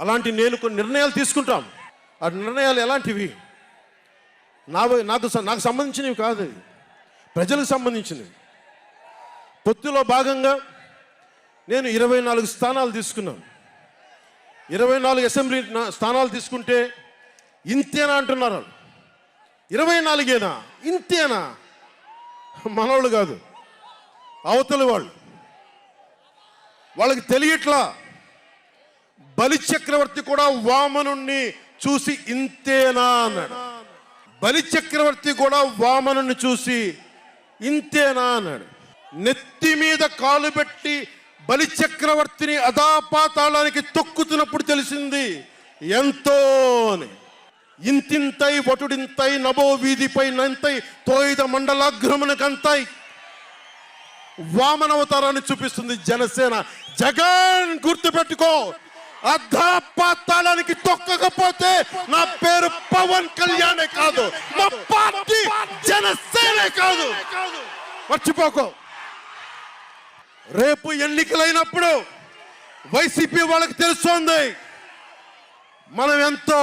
అలాంటి నేను కొన్ని నిర్ణయాలు తీసుకుంటాం. ఆ నిర్ణయాలు ఎలాంటివి? నాకు సంబంధించినవి కాదు, ప్రజలకు సంబంధించినవి. పొత్తులో భాగంగా నేను 24 స్థానాలు తీసుకున్నాను. 24 అసెంబ్లీ స్థానాలు తీసుకుంటే ఇంతేనా అంటున్నారు. 24ఏనా, ఇంతేనా? మనవాళ్ళు కాదు, అవతలి వాళ్ళకి తెలియట్లా. బలిచక్రవర్తి కూడా వామనుణ్ణి చూసి ఇంతేనా అన్నాడు. బలిచక్రవర్తి కూడా వామనుణ్ణి చూసి ఇంతేనా అన్నాడు. నెత్తి మీద కాలు పెట్టి బలిచక్రవర్తిని అధాపాతాళానికి తొక్కుతున్నప్పుడు తెలిసింది ఎంతో అని. ఇంతింతై వటుడింతై నభో వీధిపై నంతై తోయిద మండలాగ్రమునకంతై వామనవతారాన్ని చూపిస్తుంది జనసేన. జగన్ గుర్తుపెట్టుకో, అధాపాతాళానికి తొక్కకపోతే నా పేరు పవన్ కళ్యాణే కాదు, మా పార్టీ జనసేనే కాదు, మర్చిపోకో. రేపు ఎన్నికలైనప్పుడు వైసీపీ వాళ్ళకి తెలుస్తోంది మనం ఎంతో.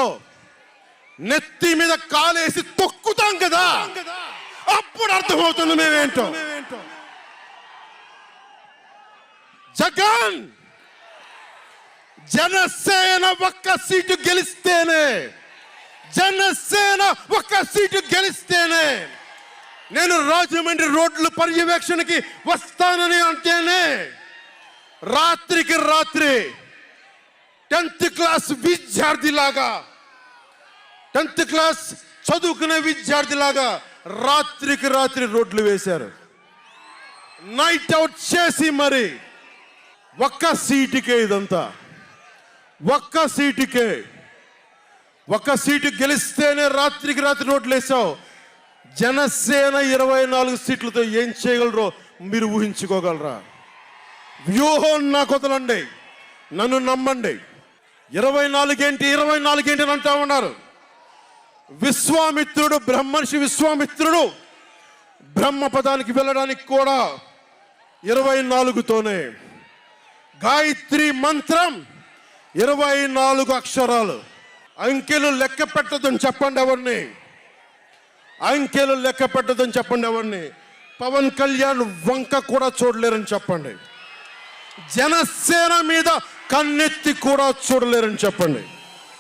నెత్తి మీద కాలేసి తొక్కుతాం కదా, అప్పుడు అర్థమవుతుంది మేమేంటో. జగన్ జనసేన ఒక్క సీటు గెలిస్తేనే, జనసేన ఒక్క సీటు గెలిస్తేనే నేను రాజమండ్రి రోడ్ల పర్యవేక్షణకి వస్తానని అంటేనే రాత్రికి రాత్రి 10th క్లాస్ విద్యార్థిలాగా, 10th క్లాస్ చదువుకునే విద్యార్థిలాగా రాత్రికి రాత్రి రోడ్లు వేశారు. నైట్ అవుట్ చేసి మరి ఒక్క సీటుకే ఇదంతా. ఒక్క సీటు గెలిస్తేనే రాత్రికి రాత్రి రోడ్లు వేసావు. జనసేన 24 సీట్లతో ఏం చేయగలరో మీరు ఊహించుకోగలరా? వ్యూహం నాకు వదలండి, నన్ను నమ్మండి. 24 ఏంటి అని అంటా ఉన్నారు. విశ్వామిత్రుడు, బ్రహ్మర్షి విశ్వామిత్రుడు బ్రహ్మపదానికి వెళ్ళడానికి కూడా 24తోనే. గాయత్రి మంత్రం 24 అక్షరాలు. అంకెలు లెక్క పెట్టదని చెప్పండి ఎవరిని, అంకెలు లెక్క పెట్టదని చెప్పండి ఎవరిని. పవన్ కళ్యాణ్ వంక కూడా చూడలేరని చెప్పండి. జనసేన మీద కన్నెత్తి కూడా చూడలేరని చెప్పండి.